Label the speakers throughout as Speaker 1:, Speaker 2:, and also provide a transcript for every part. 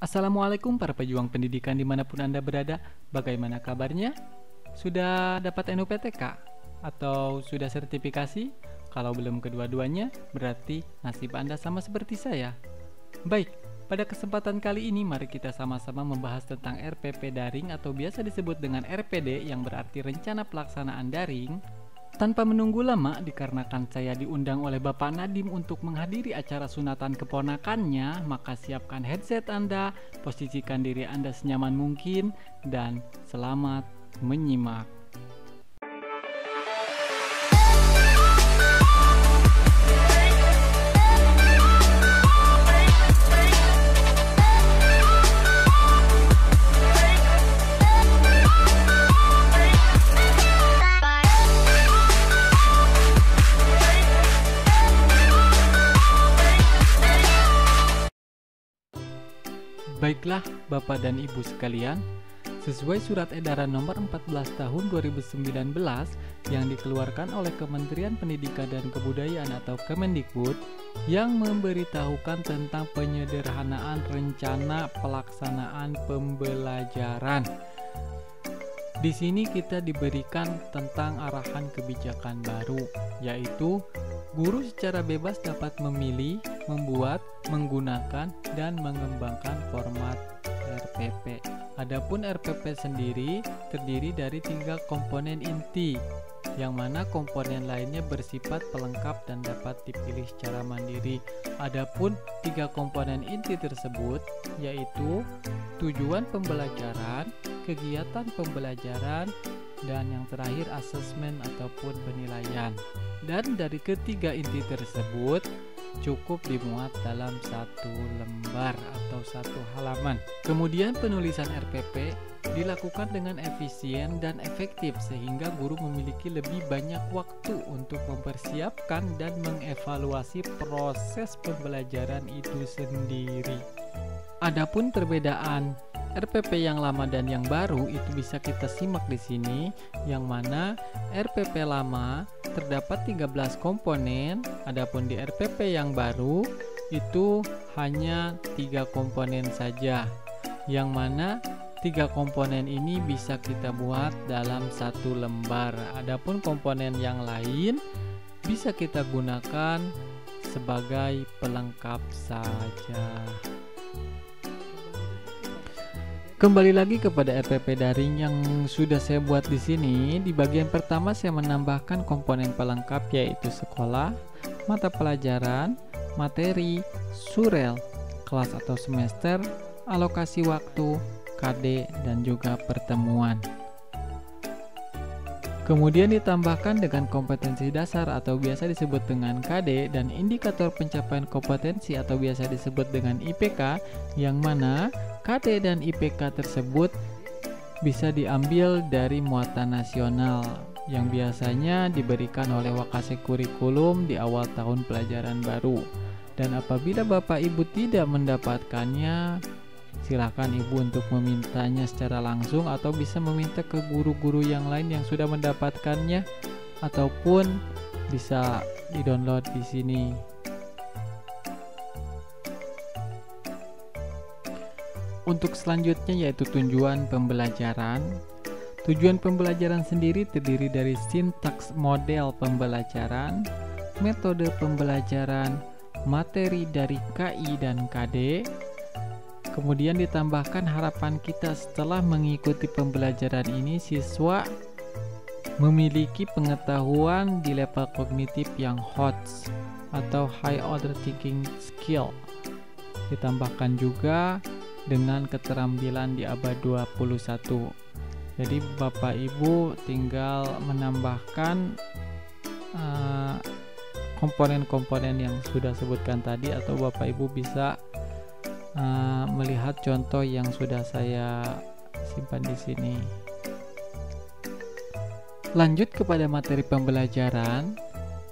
Speaker 1: Assalamualaikum para pejuang pendidikan dimanapun Anda berada. Bagaimana kabarnya? Sudah dapat NUPTK? Atau sudah sertifikasi? Kalau belum kedua-duanya, berarti nasib Anda sama seperti saya. Baik, pada kesempatan kali ini mari kita sama-sama membahas tentang RPP daring atau biasa disebut dengan RPD yang berarti Rencana Pelaksanaan Daring. Tanpa menunggu lama, dikarenakan saya diundang oleh Bapak Nadim untuk menghadiri acara sunatan keponakannya, maka siapkan headset Anda, posisikan diri Anda senyaman mungkin, dan selamat menyimak. Baiklah Bapak dan Ibu sekalian, sesuai surat edaran nomor 14 tahun 2019 yang dikeluarkan oleh Kementerian Pendidikan dan Kebudayaan atau Kemendikbud yang memberitahukan tentang penyederhanaan rencana pelaksanaan pembelajaran. Di sini kita diberikan tentang arahan kebijakan baru, yaitu guru secara bebas dapat memilih, membuat, menggunakan, dan mengembangkan format RPP. Adapun RPP sendiri terdiri dari 3 komponen inti, yang mana komponen lainnya bersifat pelengkap dan dapat dipilih secara mandiri. Adapun 3 komponen inti tersebut yaitu tujuan pembelajaran, kegiatan pembelajaran, dan yang terakhir asesmen ataupun penilaian. Dan dari ketiga inti tersebut cukup dimuat dalam satu lembar atau satu halaman. Kemudian penulisan RPP dilakukan dengan efisien dan efektif sehingga guru memiliki lebih banyak waktu untuk mempersiapkan dan mengevaluasi proses pembelajaran itu sendiri. Adapun perbedaan RPP yang lama dan yang baru itu bisa kita simak di sini, yang mana RPP lama terdapat 13 komponen, adapun di RPP yang baru itu hanya 3 komponen saja, yang mana 3 komponen ini bisa kita buat dalam satu lembar. Adapun komponen yang lain bisa kita gunakan sebagai pelengkap saja. Kembali lagi kepada RPP daring yang sudah saya buat di sini. Di bagian pertama saya menambahkan komponen pelengkap yaitu sekolah, mata pelajaran, materi, surel, kelas atau semester, alokasi waktu, KD, dan juga pertemuan. Kemudian ditambahkan dengan kompetensi dasar atau biasa disebut dengan KD dan indikator pencapaian kompetensi atau biasa disebut dengan IPK, yang mana KD dan IPK tersebut bisa diambil dari muatan nasional yang biasanya diberikan oleh Wakasek Kurikulum di awal tahun pelajaran baru. Dan apabila Bapak Ibu tidak mendapatkannya, silakan Ibu untuk memintanya secara langsung atau bisa meminta ke guru-guru yang lain yang sudah mendapatkannya ataupun bisa di-download di sini. Untuk selanjutnya yaitu tujuan pembelajaran. Tujuan pembelajaran sendiri terdiri dari sintaks model pembelajaran, metode pembelajaran, materi dari KI dan KD. Kemudian ditambahkan harapan kita setelah mengikuti pembelajaran ini siswa memiliki pengetahuan di level kognitif yang HOTS atau High Order Thinking Skill. Ditambahkan juga dengan keterampilan di abad 21. Jadi Bapak Ibu tinggal menambahkan komponen-komponen yang sudah sebutkan tadi, atau Bapak Ibu bisa melihat contoh yang sudah saya simpan di sini. Lanjut kepada materi pembelajaran.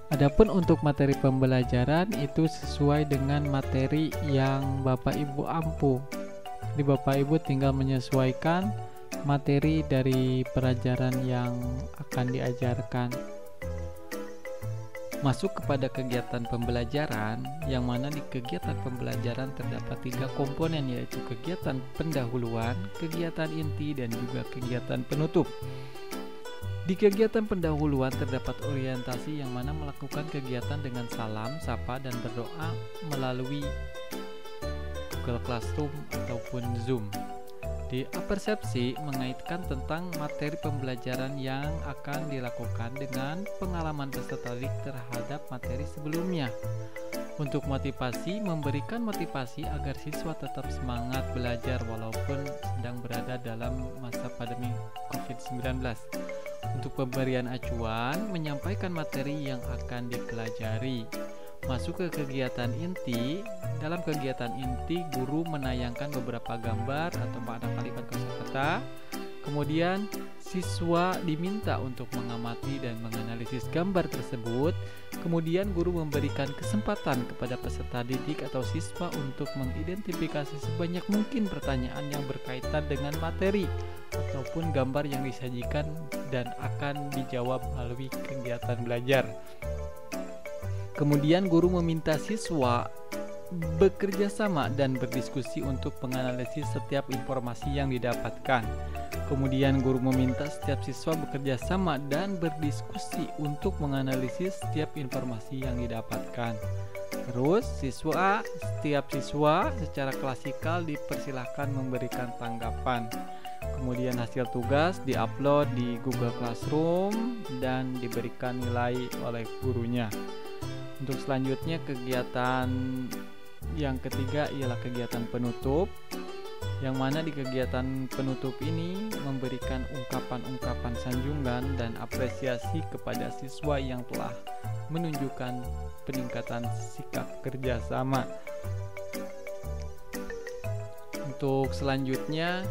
Speaker 1: Adapun untuk materi pembelajaran itu sesuai dengan materi yang Bapak Ibu ampu. Di Bapak Ibu tinggal menyesuaikan materi dari pelajaran yang akan diajarkan. Masuk kepada kegiatan pembelajaran, yang mana di kegiatan pembelajaran terdapat 3 komponen, yaitu kegiatan pendahuluan, kegiatan inti, dan juga kegiatan penutup. Di kegiatan pendahuluan terdapat orientasi yang mana melakukan kegiatan dengan salam, sapa, dan berdoa melalui Google Classroom ataupun Zoom. Di persepsi mengaitkan tentang materi pembelajaran yang akan dilakukan dengan pengalaman peserta didik terhadap materi sebelumnya. Untuk motivasi, memberikan motivasi agar siswa tetap semangat belajar walaupun sedang berada dalam masa pandemi COVID-19. Untuk pemberian acuan, menyampaikan materi yang akan dipelajari. Masuk ke kegiatan inti. Dalam kegiatan inti, guru menayangkan beberapa gambar atau makna kalimat kosakata. Kemudian, siswa diminta untuk mengamati dan menganalisis gambar tersebut. Kemudian, guru memberikan kesempatan kepada peserta didik atau siswa untuk mengidentifikasi sebanyak mungkin pertanyaan yang berkaitan dengan materi ataupun gambar yang disajikan dan akan dijawab melalui kegiatan belajar. Kemudian guru meminta siswa bekerja sama dan berdiskusi untuk menganalisis setiap informasi yang didapatkan. Kemudian guru meminta setiap siswa bekerja sama dan berdiskusi untuk menganalisis setiap informasi yang didapatkan. Terus setiap siswa secara klasikal dipersilahkan memberikan tanggapan. Kemudian hasil tugas diupload di Google Classroom dan diberikan nilai oleh gurunya. Untuk selanjutnya kegiatan yang ketiga ialah kegiatan penutup, yang mana di kegiatan penutup ini memberikan ungkapan-ungkapan sanjungan dan apresiasi kepada siswa yang telah menunjukkan peningkatan sikap kerjasama. Untuk selanjutnya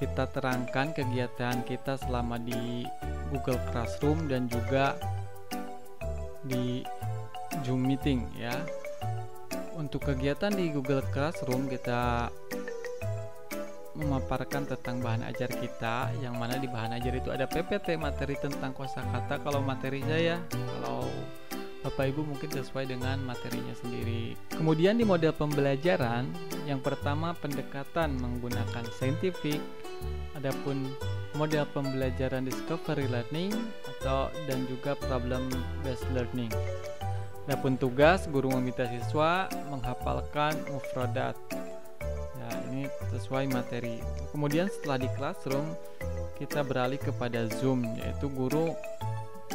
Speaker 1: kita terangkan kegiatan kita selama di Google Classroom dan juga di Zoom meeting ya. Untuk kegiatan di Google Classroom kita memaparkan tentang bahan ajar kita, yang mana di bahan ajar itu ada PPT materi tentang kosakata kalau materi saya, kalau Bapak Ibu mungkin sesuai dengan materinya sendiri. Kemudian di model pembelajaran, yang pertama pendekatan menggunakan scientific, adapun model pembelajaran discovery learning dan juga problem based learning. Adapun tugas, guru meminta siswa menghafalkan mufradat. Ya, ini sesuai materi. Kemudian setelah di classroom, kita beralih kepada Zoom, yaitu guru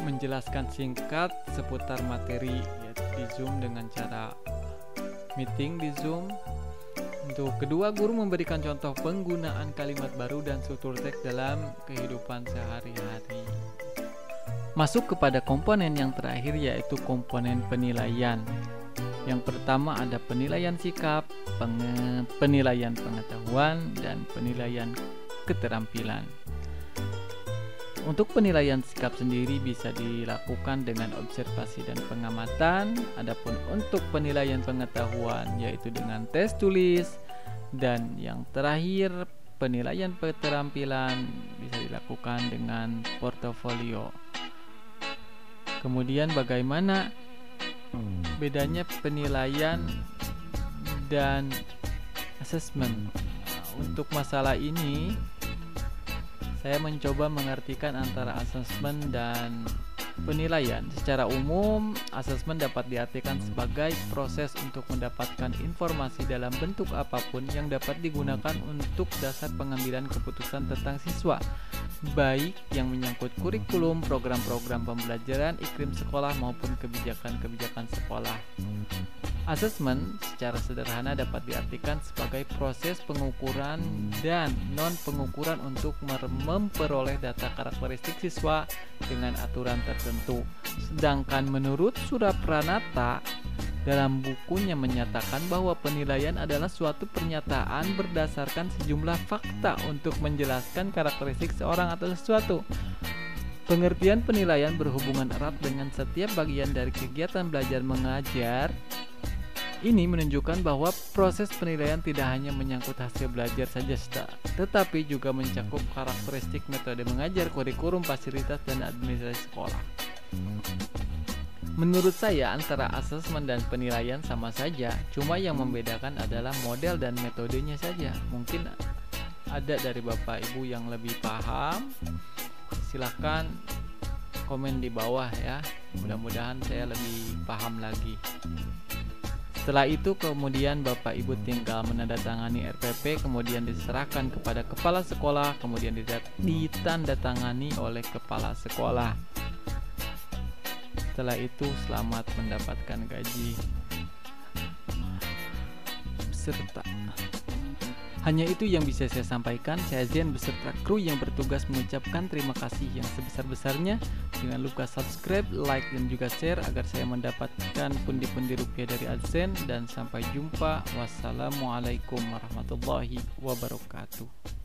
Speaker 1: menjelaskan singkat seputar materi, yaitu di Zoom dengan cara meeting di Zoom. Untuk kedua, guru memberikan contoh penggunaan kalimat baru dan struktur teks dalam kehidupan sehari-hari. Masuk kepada komponen yang terakhir, yaitu komponen penilaian. Yang pertama ada penilaian sikap, penilaian pengetahuan, dan penilaian keterampilan. Untuk penilaian sikap sendiri bisa dilakukan dengan observasi dan pengamatan. Adapun untuk penilaian pengetahuan yaitu dengan tes tulis, dan yang terakhir penilaian keterampilan bisa dilakukan dengan portofolio. Kemudian bagaimana bedanya penilaian dan assessment? Untuk masalah ini saya mencoba mengartikan antara assessment dan penilaian. Secara umum, assessment dapat diartikan sebagai proses untuk mendapatkan informasi dalam bentuk apapun yang dapat digunakan untuk dasar pengambilan keputusan tentang siswa, baik yang menyangkut kurikulum, program-program pembelajaran, iklim sekolah maupun kebijakan-kebijakan sekolah. Assessment secara sederhana dapat diartikan sebagai proses pengukuran dan non-pengukuran untuk memperoleh data karakteristik siswa dengan aturan tertentu. Sedangkan menurut Surapranata dalam bukunya menyatakan bahwa penilaian adalah suatu pernyataan berdasarkan sejumlah fakta untuk menjelaskan karakteristik seorang atau sesuatu. Pengertian penilaian berhubungan erat dengan setiap bagian dari kegiatan belajar mengajar. Ini menunjukkan bahwa proses penilaian tidak hanya menyangkut hasil belajar saja, tetapi juga mencakup karakteristik metode mengajar, kurikulum, fasilitas, dan administrasi sekolah. Menurut saya antara asesmen dan penilaian sama saja, cuma yang membedakan adalah model dan metodenya saja. Mungkin ada dari Bapak Ibu yang lebih paham, silahkan komen di bawah ya. Mudah-mudahan saya lebih paham lagi. Setelah itu kemudian Bapak Ibu tinggal menandatangani RPP, kemudian diserahkan kepada kepala sekolah, kemudian ditandatangani oleh kepala sekolah. Setelah itu selamat mendapatkan gaji peserta. Hanya itu yang bisa saya sampaikan. Saya Zen beserta kru yang bertugas mengucapkan terima kasih yang sebesar-besarnya. Jangan lupa subscribe, like, dan juga share agar saya mendapatkan pundi-pundi rupiah dari AdSense. Dan sampai jumpa. Wassalamualaikum warahmatullahi wabarakatuh.